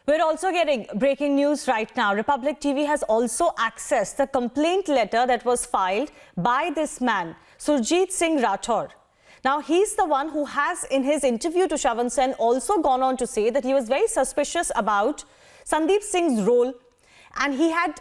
We're also getting breaking news right now. Republic TV has also accessed the complaint letter that was filed by this man, Surjit Singh Rathor. Now, he's the one who has, in his interview to Shravan Sen, also gone on to say that he was very suspicious about Sandeep Singh's role, and he had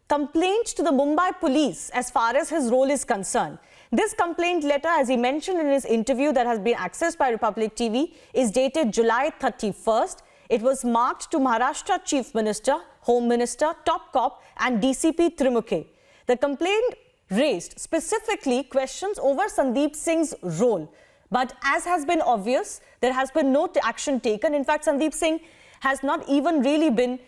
complained to the Mumbai police as far as his role is concerned. This complaint letter, as he mentioned in his interview that has been accessed by Republic TV, is dated July 31st. It was marked to Maharashtra Chief Minister, Home Minister, Top Cop and DCP Trimuke. The complaint raised specifically questions over Sandeep Singh's role. But as has been obvious, there has been no action taken. In fact, Sandeep Singh has not even really been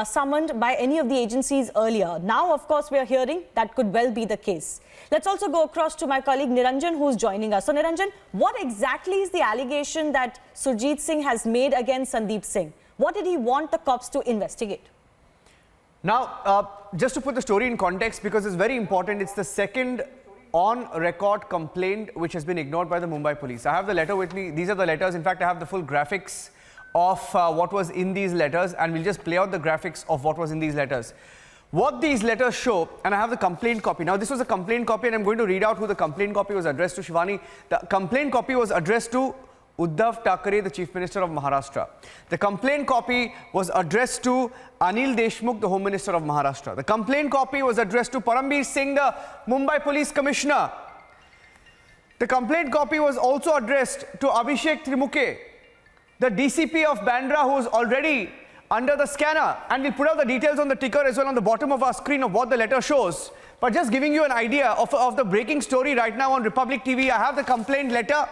summoned by any of the agencies earlier. Now, of course, we are hearing that could well be the case. Let's also go across to my colleague Niranjan, who's joining us. So, Niranjan, what exactly is the allegation that Surjit Singh has made against Sandeep Singh? What did he want the cops to investigate? Now, just to put the story in context, because it's very important, it's the second on-record complaint which has been ignored by the Mumbai police. I have the letter with me. These are the letters. In fact, I have the full graphics of what was in these letters, and we'll just play out the graphics of what was in these letters. What these letters show, and I have the complaint copy. Now, this was a complaint copy, and I'm going to read out who the complaint copy was addressed to, Shivani. The complaint copy was addressed to Uddhav Thackeray, the Chief Minister of Maharashtra. The complaint copy was addressed to Anil Deshmukh, the Home Minister of Maharashtra. The complaint copy was addressed to Parambir Singh, the Mumbai Police Commissioner. The complaint copy was also addressed to Abhishek Trimuke, the DCP of Bandra, who is already under the scanner. And we'll put out the details on the ticker as well on the bottom of our screen of what the letter shows. But just giving you an idea of the breaking story right now on Republic TV, I have the complaint letter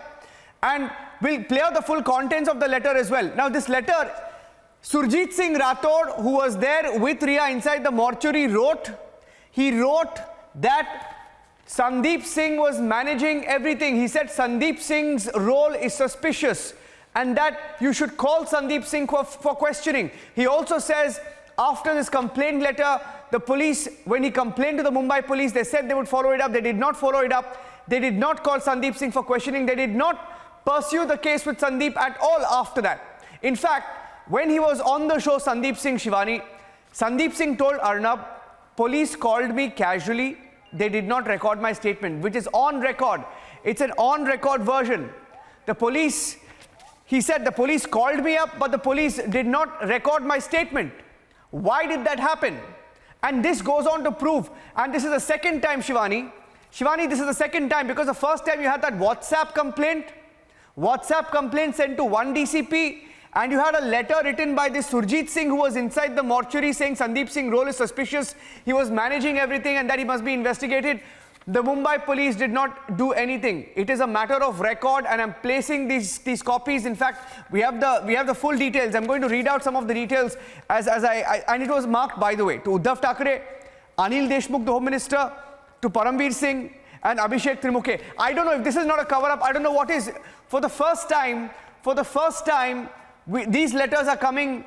and we'll play out the full contents of the letter as well. Now, this letter, Surjit Singh Rathor, who was there with Riya inside the mortuary, he wrote that Sandeep Singh was managing everything. He said Sandeep Singh's role is suspicious and that you should call Sandeep Singh for questioning. He also says after this complaint letter, the police, when he complained to the Mumbai police, they said they would follow it up. They did not follow it up. They did not call Sandeep Singh for questioning. They did not pursue the case with Sandeep at all after that. In fact, when he was on the show Sandeep Singh, Shivani, Sandeep Singh told Arnab, police called me casually. They did not record my statement, which is on record. It's an on-record version. The police, he said the police called me up, but the police did not record my statement. Why did that happen? And this goes on to prove, and this is the second time, Shivani, this is the second time, because the first time you had that WhatsApp complaint sent to one DCP, and you had a letter written by this Surjit Singh, who was inside the mortuary, saying Sandeep Singh's role is suspicious, he was managing everything and that he must be investigated. The Mumbai police did not do anything. It is a matter of record, and I'm placing these copies. In fact, we have the full details. I'm going to read out some of the details and it was marked, by the way, to Uddhav Thackeray, Anil Deshmukh, the Home Minister, to Parambir Singh and Abhishek Trimuke. I don't know if this is not a cover-up. I don't know what is. For the first time, these letters are coming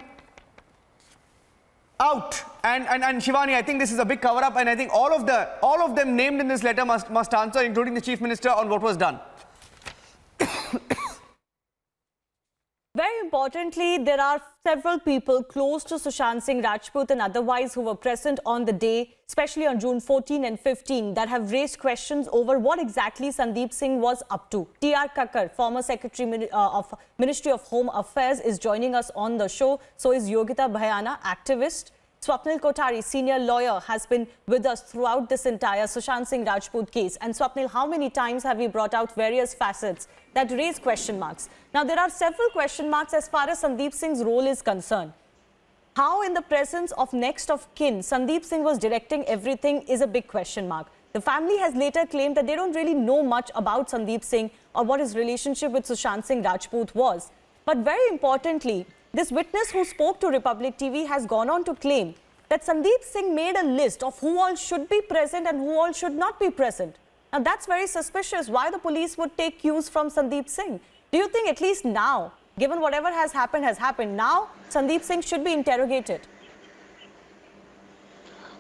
out. And Shivani, I think this is a big cover-up, and I think all of them named in this letter must answer, including the Chief Minister, on what was done. Very importantly, there are several people close to Sushant Singh Rajput and otherwise who were present on the day, especially on June 14 and 15, that have raised questions over what exactly Sandeep Singh was up to. T.R. Kakkar, former Secretary of Ministry of Home Affairs, is joining us on the show. So is Yogita Bhayana, activist. Swapnil Kothari, senior lawyer, has been with us throughout this entire Sushant Singh Rajput case. And Swapnil, how many times have we brought out various facets that raise question marks? Now, there are several question marks as far as Sandeep Singh's role is concerned. How, in the presence of next of kin, Sandeep Singh was directing everything is a big question mark. The family has later claimed that they don't really know much about Sandeep Singh or what his relationship with Sushant Singh Rajput was. But very importantly, this witness who spoke to Republic TV has gone on to claim that Sandeep Singh made a list of who all should be present and who all should not be present. Now, that's very suspicious. Why the police would take cues from Sandeep Singh? Do you think at least now, given whatever has happened, now Sandeep Singh should be interrogated?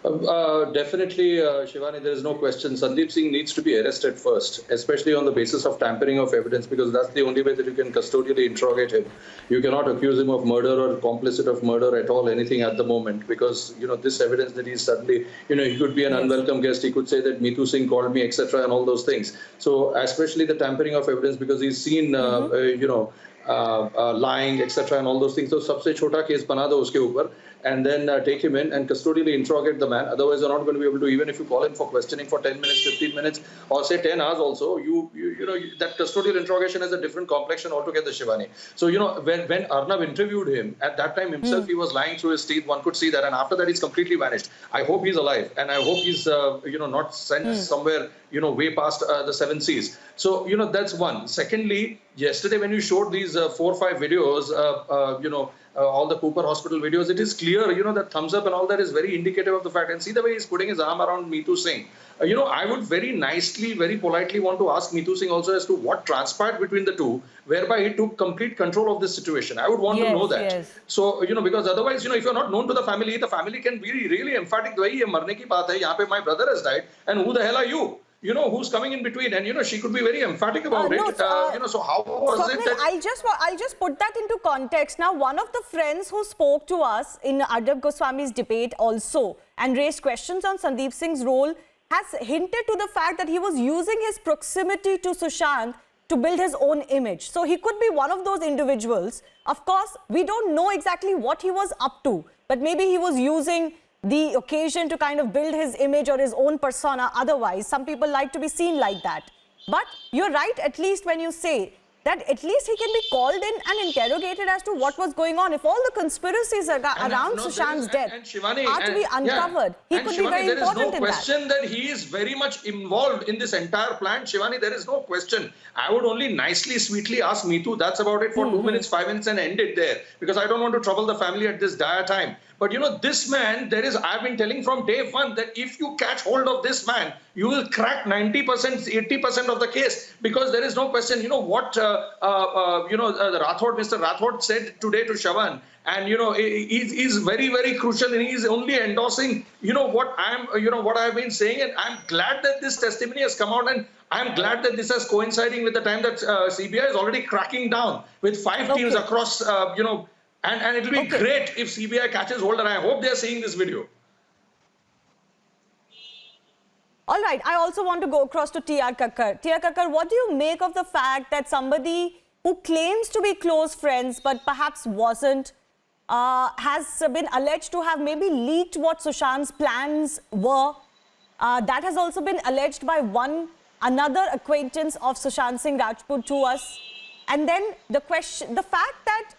Definitely, Shivani, there is no question. Sandeep Singh needs to be arrested first, especially on the basis of tampering of evidence, because that's the only way that you can custodially interrogate him. You cannot accuse him of murder or complicit of murder at all, anything at the moment, because, this evidence that he's suddenly, he could be an unwelcome guest. He could say that Meetu Singh called me, etc., and all those things. So, especially the tampering of evidence, because he's seen, lying, etc., and all those things. So, सबसे छोटा case बना दो उसके ऊपर, and then take him in and custodially interrogate the man. Otherwise, you're not going to be able to, even if you call him for questioning for 10 minutes, 15 minutes, or say 10 hours also, that custodial interrogation has a different complexion altogether, Shivani. So, when Arnab interviewed him, at that time himself, he was lying through his teeth. One could see that. And after that, he's completely vanished. I hope he's alive. And I hope he's, not sent somewhere, way past the 7 seas. So, that's one. Secondly, yesterday when you showed these 4 or 5 videos, all the Cooper Hospital videos, it is clear, that thumbs up and all that is very indicative of the fact. And see the way he's putting his arm around Meetu Singh. I would very nicely, very politely want to ask Meetu Singh also as to what transpired between the two, whereby he took complete control of this situation. I would want to know that. Yes. So, because otherwise, if you're not known to the family can be really emphatic. Ye marne ki baat hai, yahan pe my brother has died, and who the hell are you? Who's coming in between, and she could be very emphatic about it. So how was it that... I'll just put that into context. Now, one of the friends who spoke to us in Arnab Goswami's debate also and raised questions on Sandeep Singh's role has hinted to the fact that he was using his proximity to Sushant to build his own image. So he could be one of those individuals. Of course, we don't know exactly what he was up to, but maybe he was using the occasion to kind of build his image or his own persona. Otherwise, some people like to be seen like that. But you're right, at least when you say that at least he can be called in and interrogated as to what was going on. If all the conspiracies around Sushant's death are to be uncovered, he could be very important in that. There is no question that he is very much involved in this entire plan. Shivani, there is no question. I would only nicely, sweetly ask Meetu, that's about it for 2 minutes, 5 minutes and end it there. Because I don't want to trouble the family at this dire time. But this man, I've been telling from day one that if you catch hold of this man, you will crack 90%, 80% of the case, because there is no question. What Mr. Rathod said today to Shravan, and he's very, very crucial, and he's only endorsing what I've been saying, and I'm glad that this testimony has come out, and I'm glad that this is coinciding with the time that CBI is already cracking down with 5 teams across and it will be great if CBI catches hold, and I hope they are seeing this video. All right, I also want to go across to T.R. Kakkar. T.R. Kakkar, what do you make of the fact that somebody who claims to be close friends but perhaps wasn't, has been alleged to have maybe leaked what Sushant's plans were? That has also been alleged by another acquaintance of Sushant Singh Rajput to us. And then the fact that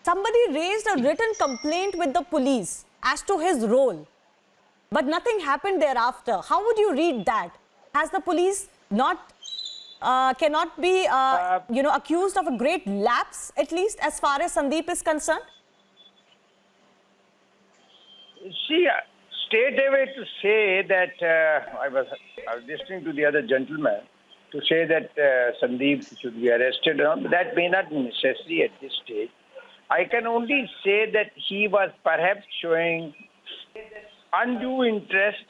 somebody raised a written complaint with the police as to his role, but nothing happened thereafter. How would you read that? Has the police cannot be, accused of a great lapse, at least as far as Sandeep is concerned? See, straight away to say that I was listening to the other gentleman to say that Sandeep should be arrested. That may not be necessary at this stage. I can only say that he was perhaps showing undue interest,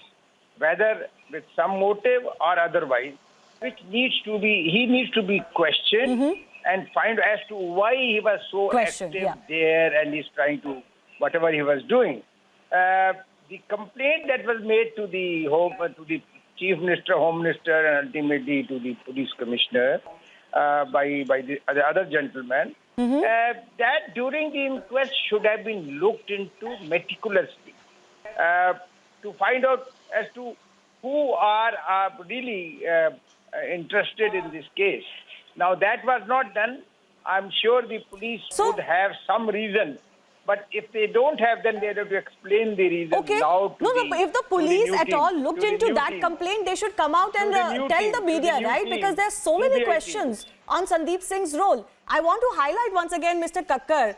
whether with some motive or otherwise, which he needs to be questioned and find as to why he was so active there and he's trying to, whatever he was doing. The complaint that was made to the Chief Minister, Home Minister, and ultimately to the Police Commissioner by the other gentleman, that during the inquest should have been looked into meticulously to find out as to who are really interested in this case. Now, that was not done. I'm sure the police would have some reason. But if they don't have, then they have to explain the reason. Okay. Now if the police at all looked into that complaint, they should come out and tell the media, right? Because there's so many questions on Sandeep Singh's role. I want to highlight once again, Mr. Kakkar,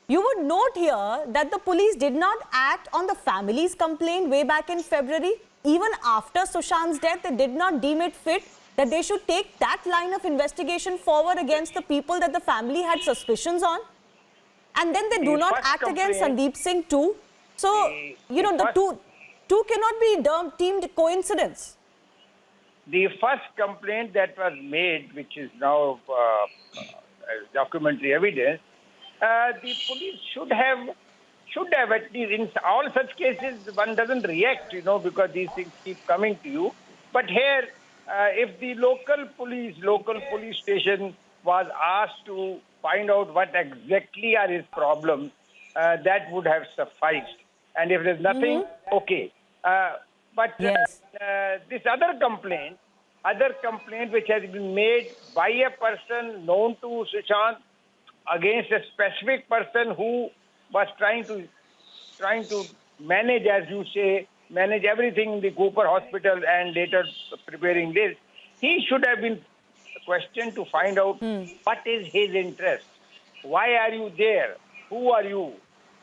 you would note here that the police did not act on the family's complaint way back in February. Even after Sushant's death, they did not deem it fit that they should take that line of investigation forward against the people that the family had suspicions on. And then they do not act against Sandeep Singh too. So, the two... two cannot be deemed coincidence. The first complaint that was made, which is now documentary evidence, the police should have at least, in all such cases, one doesn't react, because these things keep coming to you. But here, if the local police station was asked to find out what exactly are his problems, that would have sufficed. And if there's nothing, okay. But Yes. this other complaint which has been made by a person known to Sushant against a specific person who was trying to manage, as you say, manage everything in the Cooper Hospital and later preparing this, he should have been questioned to find out what is his interest. Why are you there? Who are you?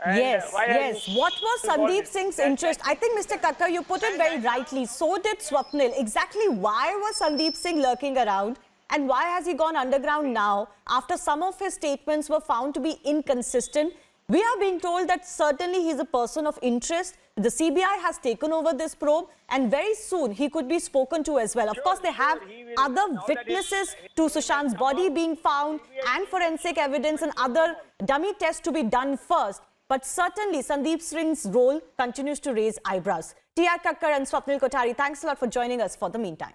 And Yes, why are yes. you What was Sandeep Singh's interest? I think, Mr. Kakkar, you put it very rightly. So did Swapnil. Exactly why was Sandeep Singh lurking around? And why has he gone underground now after some of his statements were found to be inconsistent? We are being told that certainly he's a person of interest. The CBI has taken over this probe and very soon he could be spoken to as well. Of course, they have other witnesses to Sushant's body being found and forensic evidence and other dummy tests to be done first. But certainly Sandeep Singh's role continues to raise eyebrows. T.R. Kakkar and Swapnil Kothari, thanks a lot for joining us for the meantime.